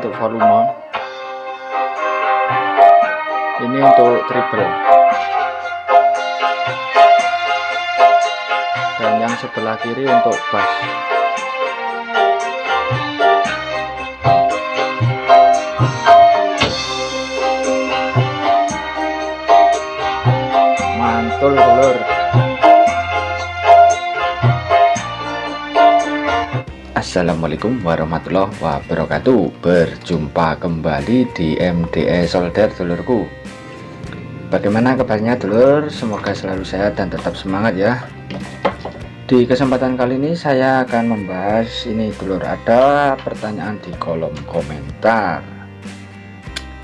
untuk volume, ini untuk treble, dan yang sebelah kiri untuk bass. Mantul lur. Assalamualaikum warahmatullahi wabarakatuh. Berjumpa kembali di MDE Solder dulurku. Bagaimana kabarnya dulur? Semoga selalu sehat dan tetap semangat ya. Di kesempatan kali ini saya akan membahas ini dulur, ada pertanyaan di kolom komentar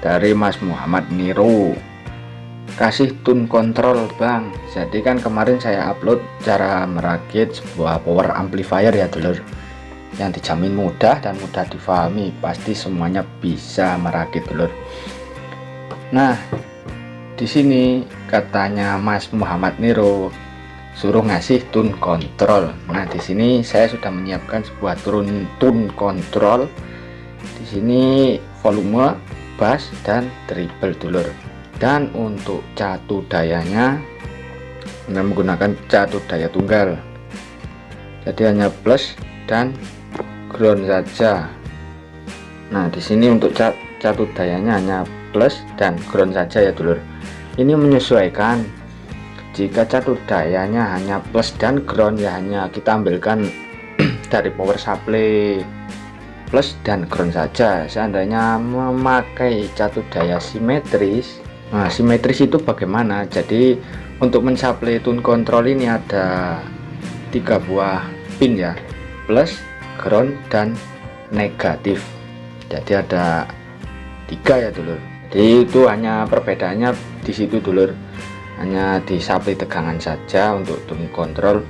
dari Mas Muhammad Niro. Kasih tune control bang. Jadi kan kemarin saya upload cara merakit sebuah power amplifier ya dulur, yang dijamin mudah dan mudah difahami, pasti semuanya bisa merakit dulur. Nah, di sini katanya Mas Muhammad Niro suruh ngasih tune control. Nah, di sini saya sudah menyiapkan sebuah tune control. Di sini volume, bass dan treble dulur. Dan untuk catu dayanya menggunakan catu daya tunggal. Jadi hanya plus dan ground saja. Nah, di sini untuk catu dayanya hanya plus dan ground saja ya dulur. Ini menyesuaikan. Jika catu dayanya hanya plus dan ground, ya hanya kita ambilkan dari power supply plus dan ground saja. Seandainya memakai catu daya simetris, nah simetris itu bagaimana? Jadi untuk mensuplai tune control ini ada 3 buah pin ya, plus, ground dan negatif. Jadi ada 3 ya dulur. Jadi itu hanya perbedaannya di situ dulur, hanya di supply tegangan saja untuk tune control.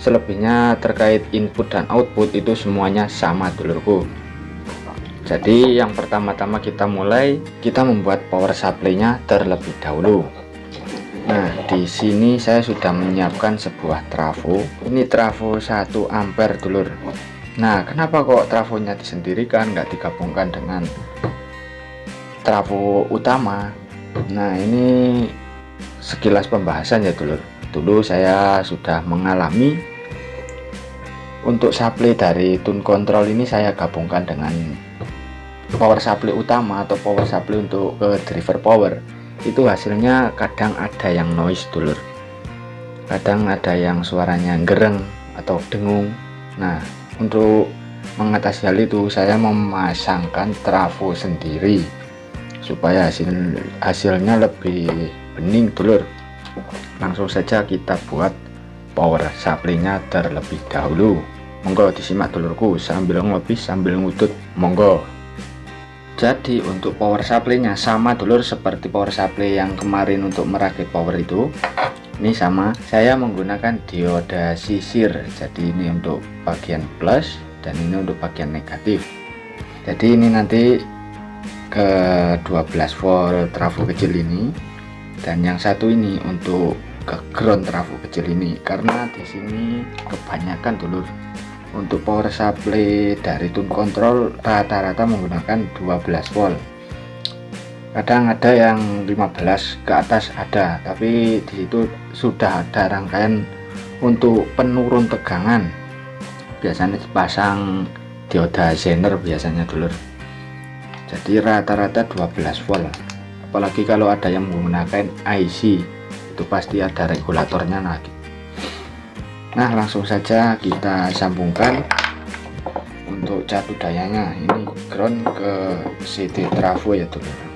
Selebihnya terkait input dan output itu semuanya sama dulurku. Jadi yang pertama-tama kita membuat power supply-nya terlebih dahulu. Nah, di sini saya sudah menyiapkan sebuah trafo. Ini trafo 1 ampere dulur. Nah, kenapa kok trafonya disendirikan, nggak digabungkan dengan trafo utama? Nah, ini sekilas pembahasan ya dulur. Dulu saya sudah mengalami untuk supply dari tune control ini, saya gabungkan dengan power supply utama atau power supply untuk ke driver power. Itu hasilnya kadang ada yang noise dulur, kadang ada yang suaranya gereng atau dengung. Nah, untuk mengatasi hal itu saya memasangkan trafo sendiri supaya hasilnya lebih bening dulur. Langsung saja kita buat power supply-nya terlebih dahulu. Monggo disimak dulurku, sambil ngopi sambil ngudut, monggo. Jadi untuk power supply-nya sama dulur seperti power supply yang kemarin untuk merakit power itu. Ini sama, saya menggunakan dioda sisir. Jadi ini untuk bagian plus dan ini untuk bagian negatif. Jadi ini nanti ke 12 volt trafo kecil ini, dan yang satu ini untuk ke ground trafo kecil ini. Karena di sini kebanyakan dulur untuk power supply dari tune control rata-rata menggunakan 12 volt. Kadang ada yang 15 ke atas ada, tapi di situ sudah ada rangkaian untuk penurun tegangan. Biasanya dipasang dioda zener biasanya dulur. Jadi rata-rata 12 volt. Apalagi kalau ada yang menggunakan IC, itu pasti ada regulatornya lagi. Nah, langsung saja kita sambungkan untuk catu dayanya. Ini ground ke CD trafo ya dulur.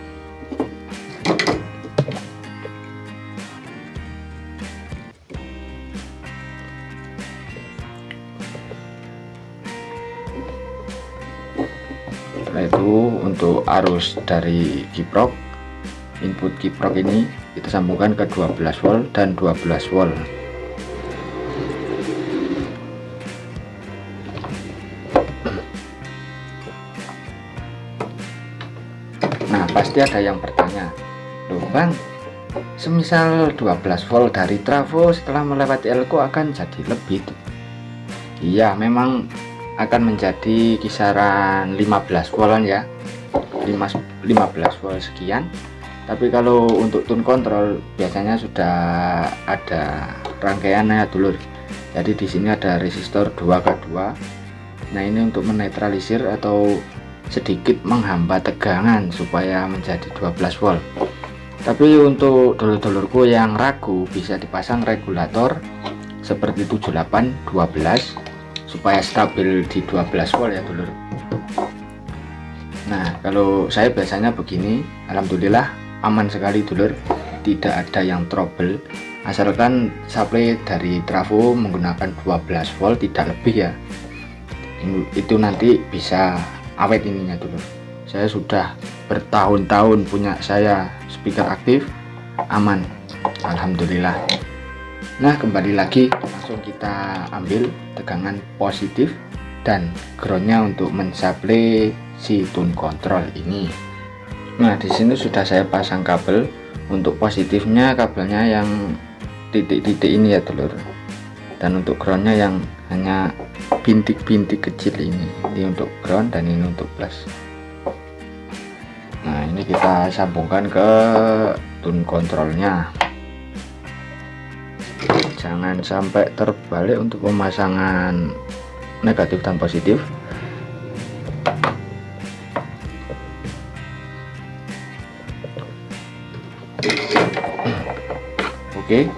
Setelah itu untuk arus dari kiprok, input kiprok ini kita sambungkan ke 12 volt dan 12 volt. Nah, pasti ada yang bertanya, loh bang, semisal 12 volt dari trafo setelah melewati elko akan jadi lebih. Iya, memang akan menjadi kisaran 15 volt ya, 15 volt sekian. Tapi kalau untuk tune control biasanya sudah ada rangkaiannya dulur. Jadi di sini ada resistor 2K2. Nah, ini untuk menetralisir atau sedikit menghambat tegangan supaya menjadi 12 volt. Tapi untuk dulur-dulurku yang ragu bisa dipasang regulator seperti 7812 supaya stabil di 12 volt ya dulur. Nah, kalau saya biasanya begini, alhamdulillah aman sekali dulur, tidak ada yang trouble asalkan supply dari trafo menggunakan 12 volt tidak lebih ya. Itu nanti bisa awet ininya dulur. Saya sudah bertahun-tahun punya saya speaker aktif, aman alhamdulillah. Nah, kembali lagi langsung kita ambil tegangan positif dan groundnya untuk mensuplai si tune control ini. Nah, di sini sudah saya pasang kabel. Untuk positifnya kabelnya yang titik-titik ini ya dulur, dan untuk groundnya yang hanya bintik-bintik kecil ini untuk ground dan ini untuk plus. Nah, ini kita sambungkan ke tune controlnya. Jangan sampai terbalik untuk pemasangan negatif dan positif. Oke,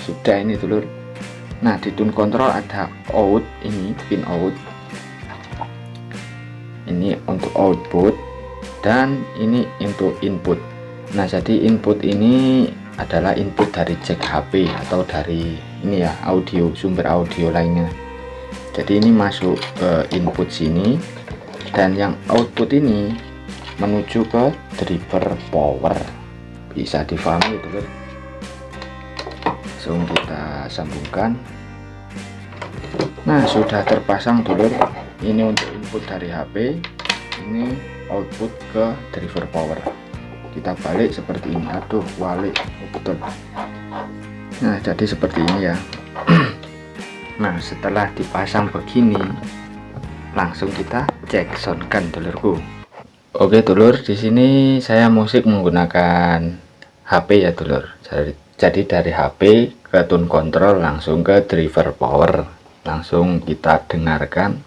sudah ini dulur. Nah, di tune control ada out, ini pin out, ini untuk output, dan ini untuk input. Nah, jadi input ini adalah input dari jack HP atau dari ini ya, audio, sumber audio lainnya. Jadi ini masuk ke input sini, dan yang output ini menuju ke driver power. Bisa difahami dulur. Langsung kita sambungkan. Nah, sudah terpasang dulur. Ini untuk input dari HP, ini output ke driver power. Kita balik seperti ini. Aduh, walik, betul. Nah, jadi seperti ini ya. Nah, setelah dipasang begini, langsung kita cek soundkan dulurku. Oke dulur, di sini saya musik menggunakan HP ya dulur. Jadi dari HP ke tune control langsung ke driver power. Langsung kita dengarkan.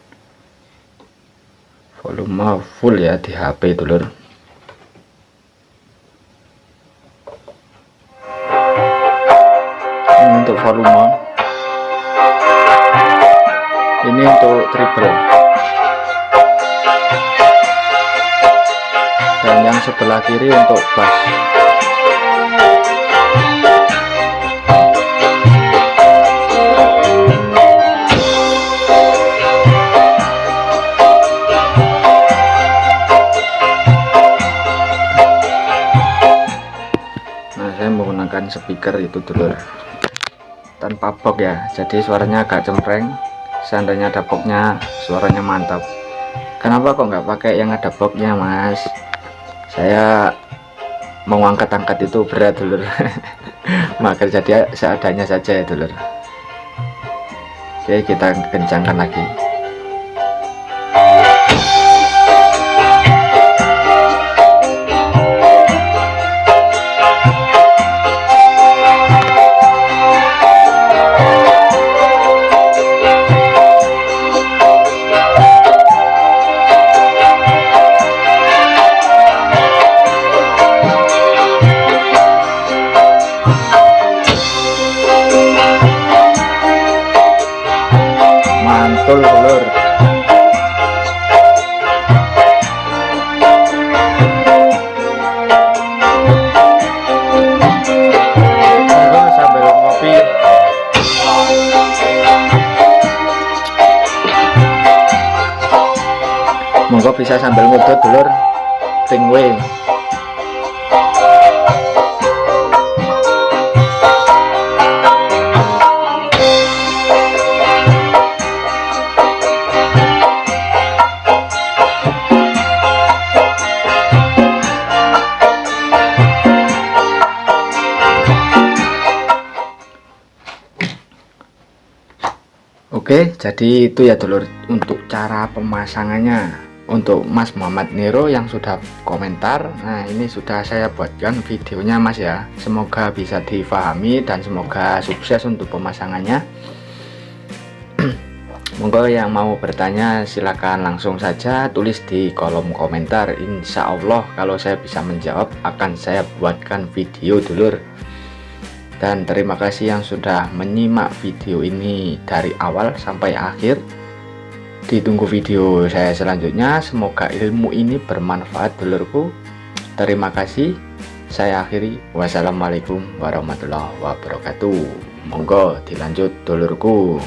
Volume full ya di HP dulur. Ini untuk volume. Ini untuk treble. Dan yang sebelah kiri untuk bass. Menggunakan speaker itu dulur tanpa box ya, jadi suaranya agak cempreng. Seandainya ada boxnya suaranya mantap. Kenapa kok nggak pakai yang ada boxnya mas? Saya mau angkat-angkat itu berat dulur. Maka jadi seadanya saja ya dulur. Oke, kita kencangkan lagi. Mantul dulur. Sambil ngopi. Monggo bisa sambil ngudut dulur. Tingwe. Oke, Jadi itu ya dulur untuk cara pemasangannya. Untuk Mas Muhammad Nero yang sudah komentar, nah ini sudah saya buatkan videonya Mas ya. Semoga bisa difahami dan semoga sukses untuk pemasangannya. Monggo yang mau bertanya silakan langsung saja tulis di kolom komentar. Insya Allah kalau saya bisa menjawab akan saya buatkan video dulur. Dan terima kasih yang sudah menyimak video ini dari awal sampai akhir. Ditunggu video saya selanjutnya. Semoga ilmu ini bermanfaat dulurku. Terima kasih. Saya akhiri. Wassalamualaikum warahmatullahi wabarakatuh. Monggo dilanjut dulurku.